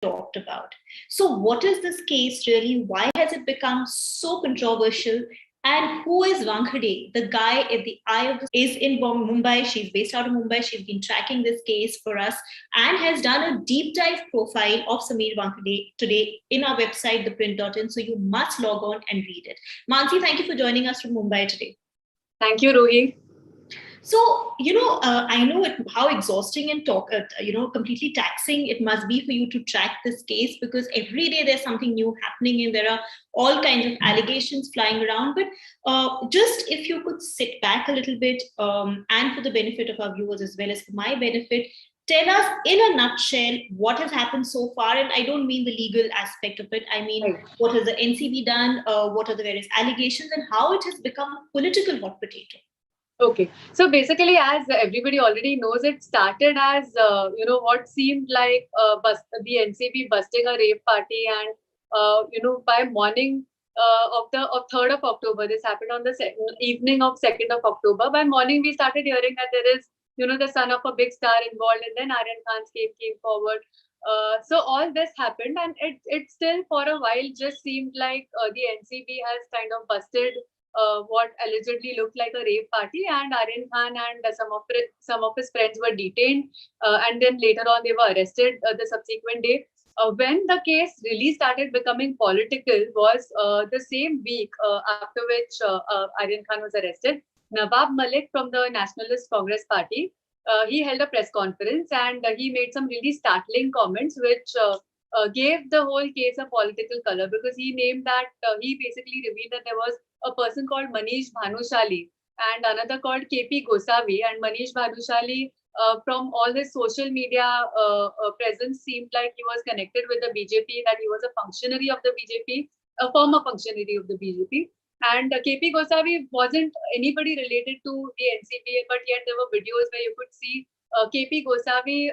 talked about. So, what is this case really? Why has it become so controversial? And who is Wankhede? The guy at the eye of the is in Mumbai. She's based out of Mumbai. She's been tracking this case for us and has done a deep dive profile of Sameer Wankhede today in our website, ThePrint.in. So you must log on and read it. Mansi, thank you for joining us from Mumbai today. Thank you, Ruhi. So, I know how exhausting and completely taxing it must be for you to track this case, because every day there's something new happening and there are all kinds of allegations flying around. But just if you could sit back a little bit, and for the benefit of our viewers as well as for my benefit, tell us in a nutshell what has happened so far. And I don't mean the legal aspect of it. I mean, what has the NCB done? What are the various allegations and how it has become a political hot potato? Okay, so basically, as everybody already knows, it started as what seemed like the NCB busting a rave party, and by morning of 3rd of October, this happened on the evening of 2nd of October. By morning, we started hearing that there is the son of a big star involved, and then Aryan Khan's came forward. So all this happened, and it still for a while just seemed like the NCB has kind of busted what allegedly looked like a rave party, and Aryan Khan and some of his friends were detained, and then later on they were arrested the subsequent day. When the case really started becoming political was the same week after which Aryan Khan was arrested. Nawab Malik from the Nationalist Congress Party, he held a press conference and he made some really startling comments which gave the whole case a political color, because he named that he basically revealed that there was a person called Manish Bhanushali and another called KP Gosavi. And Manish Bhanushali, from all his social media presence, seemed like he was connected with the BJP, that he was a functionary of the BJP, a former functionary of the BJP. And KP Gosavi wasn't anybody related to the NCB, but yet there were videos where you could see KP Gosavi,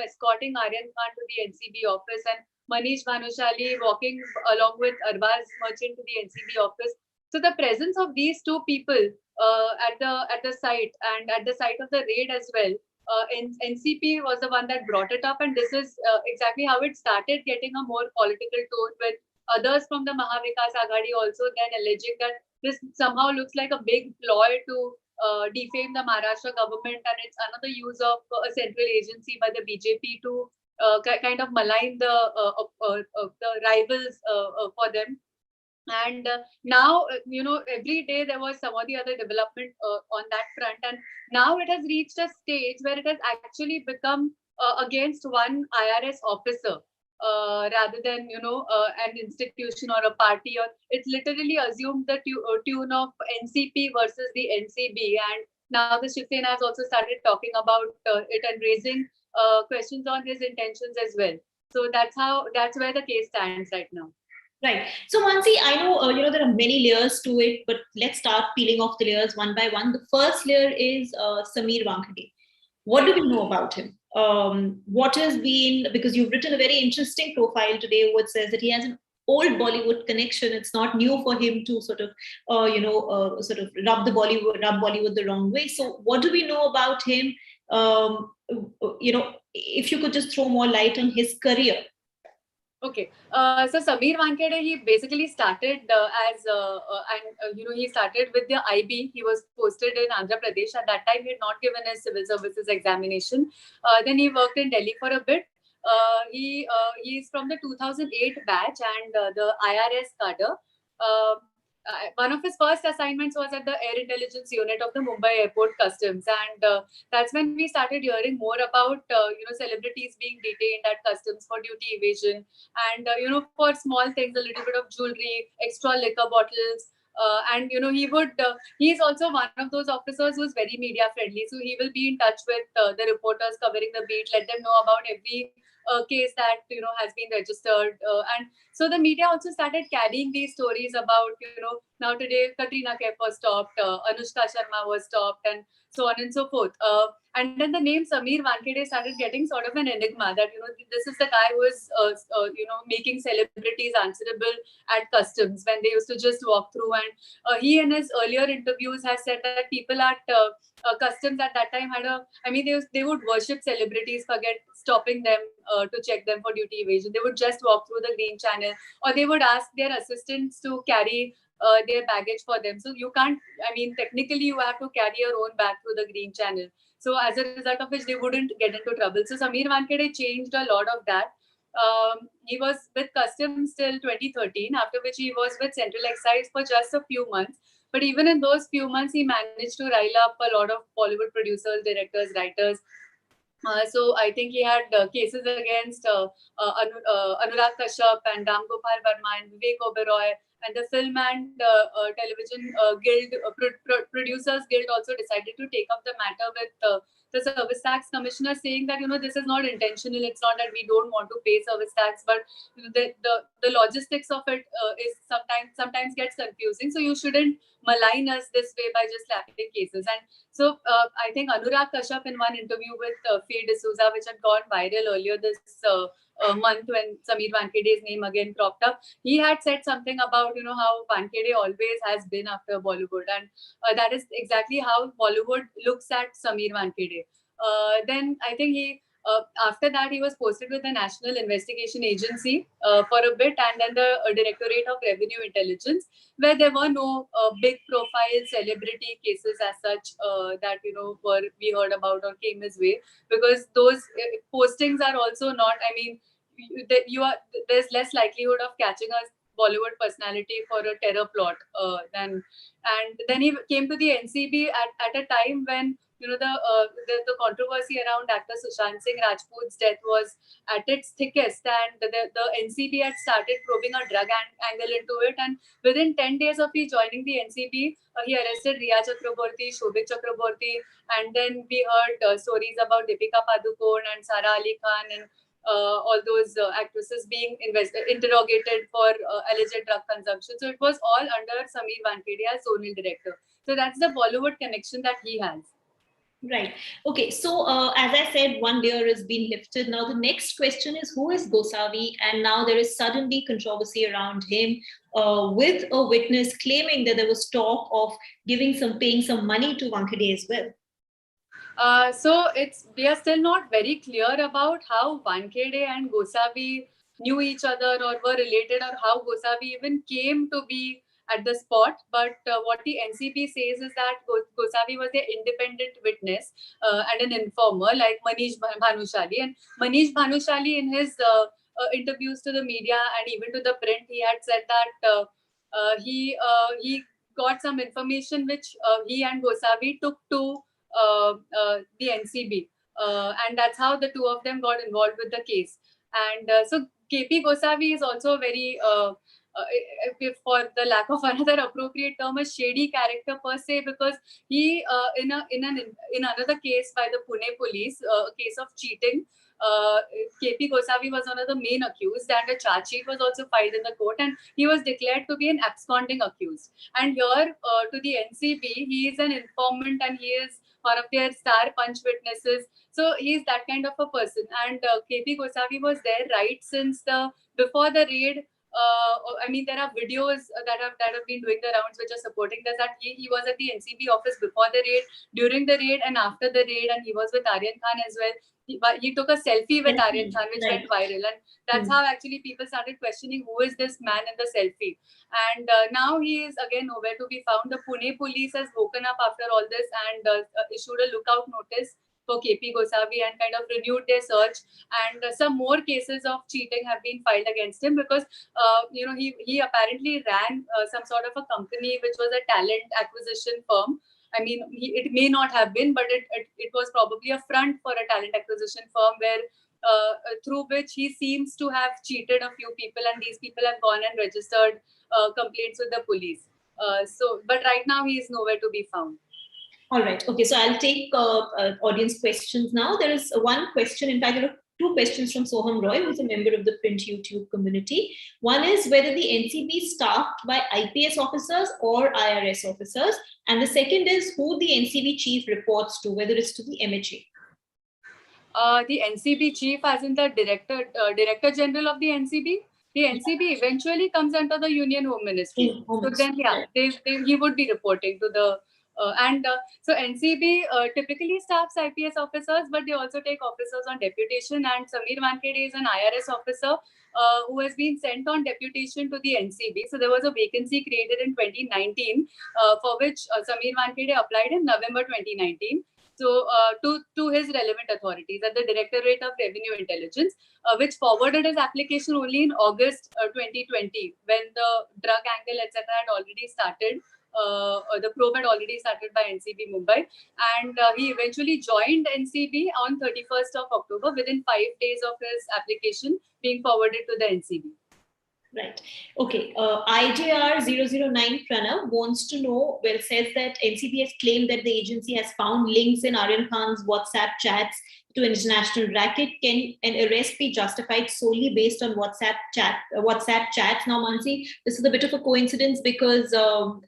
escorting Aryan Khan to the NCB office, and Manish Bhanushali walking along with Arbaz Merchant to the NCB office. So the presence of these two people at the site and at the site of the raid as well, NCP was the one that brought it up, and this is exactly how it started getting a more political tone, with others from the Mahavikas Aghadi also then alleging that this somehow looks like a big ploy to defame the Maharashtra government, and it's another use of a central agency by the BJP to kind of malign the rivals for them. And now, every day there was some or the other development on that front. And now it has reached a stage where it has actually become against one IRS officer rather than, an institution or a party. Or it's literally assumed the tune of NCP versus the NCB. And now the Shiv Sena has also started talking about it and raising questions on his intentions as well. So that's where the case stands right now. Right. So, Mansi, I know, there are many layers to it, but let's start peeling off the layers one by one. The first layer is Sameer Wankhede. What do we know about him? What has been, because you've written a very interesting profile today, which says that he has an old Bollywood connection. It's not new for him to sort of rub Bollywood the wrong way. So what do we know about him? If you could just throw more light on his career. Okay, so Sameer Wankhede, he basically started he started with the IB. He was posted in Andhra Pradesh. At that time, he had not given his civil services examination. Then he worked in Delhi for a bit. He is from the 2008 batch and the IRS cadre. One of his first assignments was at the Air Intelligence Unit of the Mumbai Airport Customs, and that's when we started hearing more about celebrities being detained at customs for duty evasion, and for small things, a little bit of jewelry, extra liquor bottles. And he's also one of those officers who's very media friendly, so he will be in touch with the reporters covering the beat, let them know about every case that has been registered, and so the media also started carrying these stories about now today Katrina Kaif was stopped, Anushka Sharma was stopped, and so on and so forth. And then the name Sameer Wankhede started getting sort of an enigma, that this is the guy who is making celebrities answerable at customs when they used to just walk through. And he in his earlier interviews has said that people at customs at that time they would worship celebrities, stopping them to check them for duty evasion. They would just walk through the green channel, or they would ask their assistants to carry their baggage for them. So you can't, I mean, technically you have to carry your own bag through the green channel. So as a result of which they wouldn't get into trouble. So Sameer Wankhede changed a lot of that. He was with Customs till 2013, after which he was with Central Excise for just a few months. But even in those few months, he managed to rile up a lot of Bollywood producers, directors, writers. So I think he had cases against Anurag Kashyap and Ram Gopal Verma and Vivek Oberoi, and the Film and Television Guild, Producers Guild also decided to take up the matter with the Service Tax Commissioner, saying that, this is not intentional. It's not that we don't want to pay service tax, but the logistics of it is sometimes gets confusing. So you shouldn't malign us this way by just slapping cases. And so I think Anurag Kashyap, in one interview with Faye D'Souza, which had gone viral earlier this month when Sameer Wankhede's name again cropped up, he had said something about how Wankhede always has been after Bollywood, and that is exactly how Bollywood looks at Sameer Wankhede. Then I think after that he was posted with the National Investigation Agency for a bit, and then the Directorate of Revenue Intelligence, where there were no big profile celebrity cases as such that we heard about or came his way, because those postings are also not, I mean, there's less likelihood of catching a Bollywood personality for a terror plot and then he came to the NCB at a time when the controversy around actor Sushant Singh Rajput's death was at its thickest, and the NCB had started probing a drug angle into it, and within 10 days of he joining the NCB, he arrested Riya Chakraborty, Shobhit Chakraborty, and then we heard stories about Deepika Padukone and Sara Ali Khan and all those actresses being interrogated for alleged drug consumption. So it was all under Sameer Wankhede as zonal director. So that's the Bollywood connection that he has. Right. Okay. So as I said, one layer has been lifted. Now the next question is, who is Gosavi? And now there is suddenly controversy around him with a witness claiming that there was talk of paying some money to Wankhede as well. So we are still not very clear about how Wankhede and Gosavi knew each other or were related, or how Gosavi even came to be at the spot. But what the NCB says is that Gosavi was an independent witness and an informer like Manish Bhanushali. And Manish Bhanushali, in his interviews to the media and even to the print, he had said that he got some information which he and Gosavi took to the NCB, and that's how the two of them got involved with the case. And so KP Gosavi is also very, for the lack of another appropriate term, a shady character per se, because he in another case by the Pune police, a case of cheating. KP Gosavi was one of the main accused, and a charge sheet was also filed in the court, and he was declared to be an absconding accused. And here to the NCB, he is an informant, and he is one of their star punch witnesses. So he is that kind of a person. And KP Gosavi was there right since before the raid. I mean, there are videos that have been doing the rounds which are supporting this, that he was at the NCB office before the raid, during the raid, and after the raid, and he was with Aryan Khan as well. He took a selfie with Aryan Khan, which went viral, and that's how actually people started questioning who is this man in the selfie. And now he is again nowhere to be found. The Pune police has woken up after all this and issued a lookout notice for KP Gosavi and kind of renewed their search. And some more cases of cheating have been filed against him, because he apparently ran some sort of a company which was a talent acquisition firm. I mean, it may not have been, but it was probably a front for a talent acquisition firm where through which he seems to have cheated a few people, and these people have gone and registered complaints with the police. But right now he is nowhere to be found. All right. Okay. So I'll take audience questions now. There is one question. In fact, there are two questions from Soham Roy, who's a member of the Print YouTube community. One is whether the NCB is staffed by IPS officers or IRS officers. And the second is who the NCB chief reports to, whether it's to the MHA. The NCB chief, as in the Director General of the NCB. The NCB eventually comes under the Union Home Ministry. So then, yeah, he would be reporting to the So NCB typically staffs IPS officers, but they also take officers on deputation. And Sameer Verma is an IRS officer who has been sent on deputation to the NCB. So there was a vacancy created in 2019 for which Sameer Verma applied in November 2019. So to his relevant authorities at the Directorate of Revenue Intelligence, which forwarded his application only in August 2020, when the drug angle, etc., had already started. The probe had already started by NCB Mumbai, and he eventually joined NCB on 31st of October within 5 days of his application being forwarded to the NCB. Right. Okay. IJR 009 Pranav wants to know, well, says that NCB has claimed that the agency has found links in Aryan Khan's WhatsApp chats to an international racket. Can an arrest be justified solely based on WhatsApp chats? Now, Mansi, this is a bit of a coincidence because our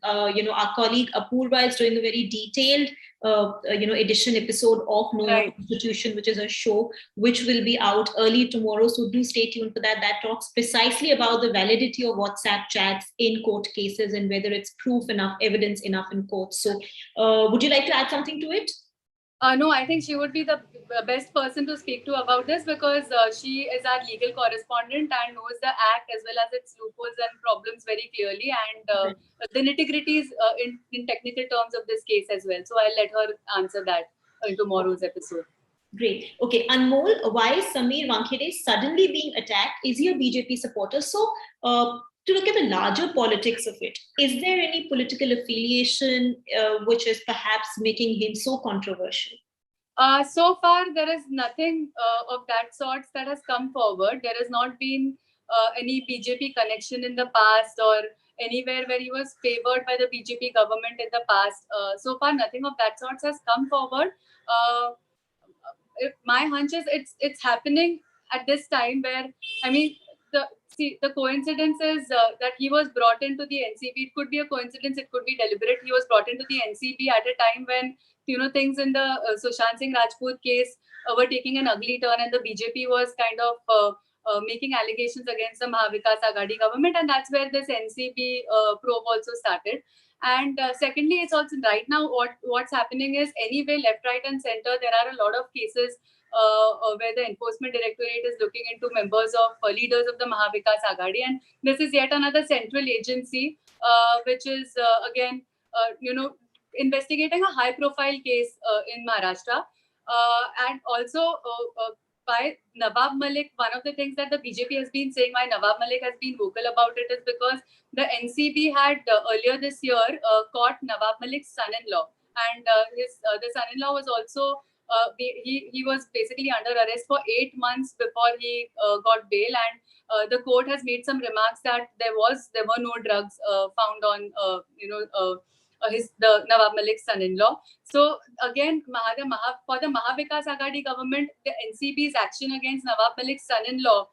colleague Apurva is doing a very detailed edition episode of Know Your Constitution, which is a show which will be out early tomorrow. So do stay tuned for that. That talks precisely about the validity of WhatsApp chats in court cases and whether it's proof enough, evidence enough in court. So would you like to add something to it? No, I think she would be the best person to speak to about this because she is our legal correspondent and knows the act as well as its loopholes and problems very clearly, and the nitty-gritties in technical terms of this case as well. So I'll let her answer that in tomorrow's episode. Great. Okay, Anmol, why is Sameer Verma suddenly being attacked? Is he a BJP supporter? So, to look at the larger politics of it, is there any political affiliation which is perhaps making him so controversial? So far, there is nothing of that sort that has come forward. There has not been any BJP connection in the past or anywhere where he was favored by the BJP government in the past. So far, nothing of that sort has come forward. My hunch is it's happening at this time where, I mean, the coincidence is that he was brought into the NCB. It could be a coincidence, it could be deliberate. He was brought into the NCB at a time when things in the Sushant Singh Rajput case were taking an ugly turn, and the BJP was kind of making allegations against the Mahavikas Aghadi government, and that's where this NCB probe also started. And secondly, it's also right now what's happening is anyway, left, right, and center, there are a lot of cases where the Enforcement Directorate is looking into members of leaders of the Mahavikas Aghadi, and this is yet another central agency which is again investigating a high-profile case in Maharashtra, and also by Nawab Malik. One of the things that the BJP has been saying, why Nawab Malik has been vocal about it, is because the NCB had earlier this year caught Nawab Malik's son-in-law, and the son-in-law was also he was basically under arrest for 8 months before he got bail, and the court has made some remarks that there were no drugs found on the Nawab Malik's son-in-law. So again, for the Mahavikas Aghadi government, the NCB's action against Nawab Malik's son-in-law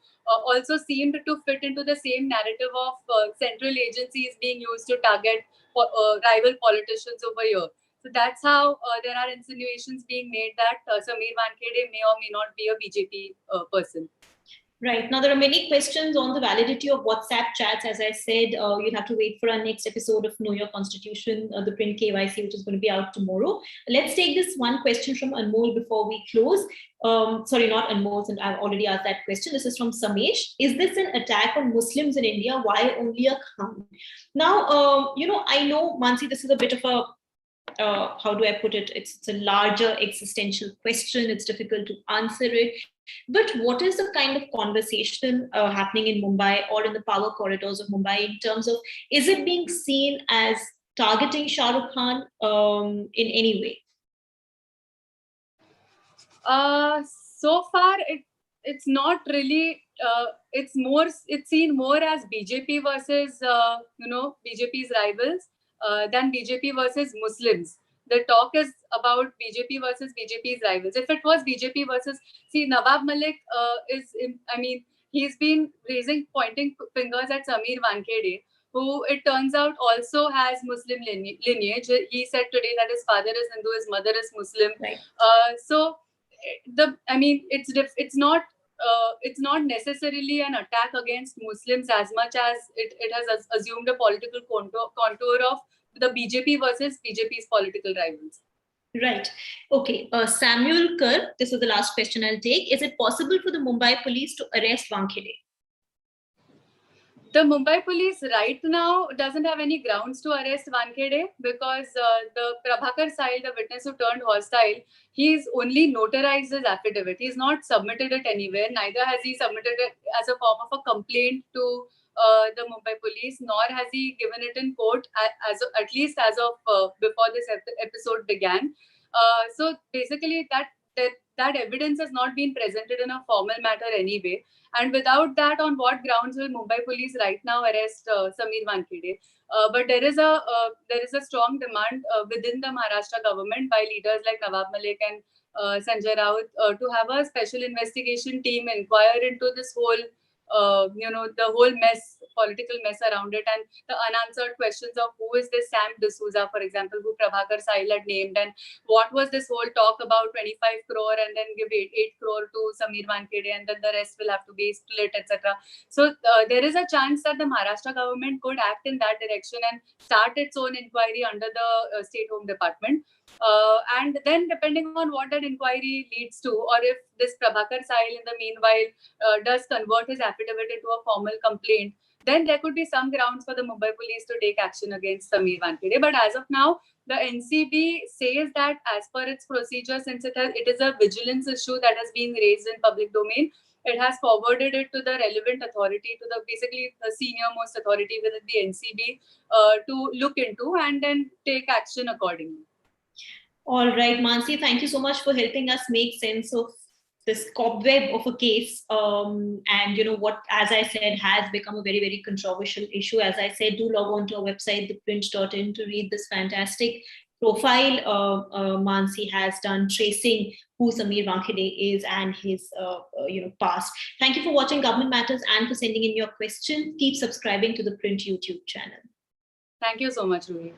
also seemed to fit into the same narrative of central agencies being used to target rival politicians over here. So that's how there are insinuations being made that Sameer Verma may or may not be a BJP person. Right. Now, there are many questions on the validity of WhatsApp chats. As I said, you'll have to wait for our next episode of Know Your Constitution, the print KYC, which is going to be out tomorrow. Let's take this one question from Anmol before we close. Sorry, not Anmol, and I've already asked that question. This is from Samesh. Is this an attack on Muslims in India? Why only a Khan? Now, I know, Mansi, this is a bit of a how do I put it? It's a larger existential question. It's difficult to answer it. But what is the kind of conversation happening in Mumbai or in the power corridors of Mumbai in terms of, is it being seen as targeting Shah Rukh Khan in any way? So far, it's not really. It's seen more as BJP versus BJP's rivals than BJP versus Muslims. The talk is about BJP versus BJP's rivals. If it was BJP versus, Nawab Malik he's been pointing fingers at Sameer Verma, who it turns out also has Muslim lineage. He said today that his father is Hindu, his mother is Muslim. Right. It's not necessarily an attack against Muslims as much as it has assumed a political contour of the BJP versus BJP's political rivals. Right. Okay. Samuel Kerr, this is the last question I'll take. Is it possible for the Mumbai police to arrest Wankhede? The Mumbai police right now doesn't have any grounds to arrest Wankhede because the Prabhakar Sahil, the witness who turned hostile, he's only notarized his affidavit. He's not submitted it anywhere. Neither has he submitted it as a form of a complaint to the Mumbai police, nor has he given it in court, at least as of before this episode began. So basically, that evidence has not been presented in a formal matter anyway. And without that, on what grounds will Mumbai police right now arrest Sameer Wankhede? But there is a strong demand within the Maharashtra government by leaders like Nawab Malik and Sanjay Raut to have a special investigation team inquire into this whole the whole political mess around it, and the unanswered questions of who is this Sam D'Souza, for example, who Prabhakar Sahil had named, and what was this whole talk about 25 crore and then give 8 crore to Sameer Wankhede and then the rest will have to be split, etc. So there is a chance that the Maharashtra government could act in that direction and start its own inquiry under the State Home Department. And then depending on what that inquiry leads to, or if this Prabhakar Sahil in the meanwhile does convert his affidavit into a formal complaint, then there could be some grounds for the Mumbai police to take action against Sameer Wankhede. But as of now, the NCB says that as per its procedure, since it is a vigilance issue that has been raised in public domain, it has forwarded it to the relevant authority, to basically the senior most authority within the NCB to look into and then take action accordingly. All right, Mansi, thank you so much for helping us make sense of this cobweb of a case. And what, as I said, has become a very, very controversial issue. As I said, do log on to our website, theprint.in, to read this fantastic profile Mansi has done tracing who Sameer Wankhede is and his past. Thank you for watching Government Matters and for sending in your questions. Keep subscribing to the Print YouTube channel. Thank you so much, Ruhi.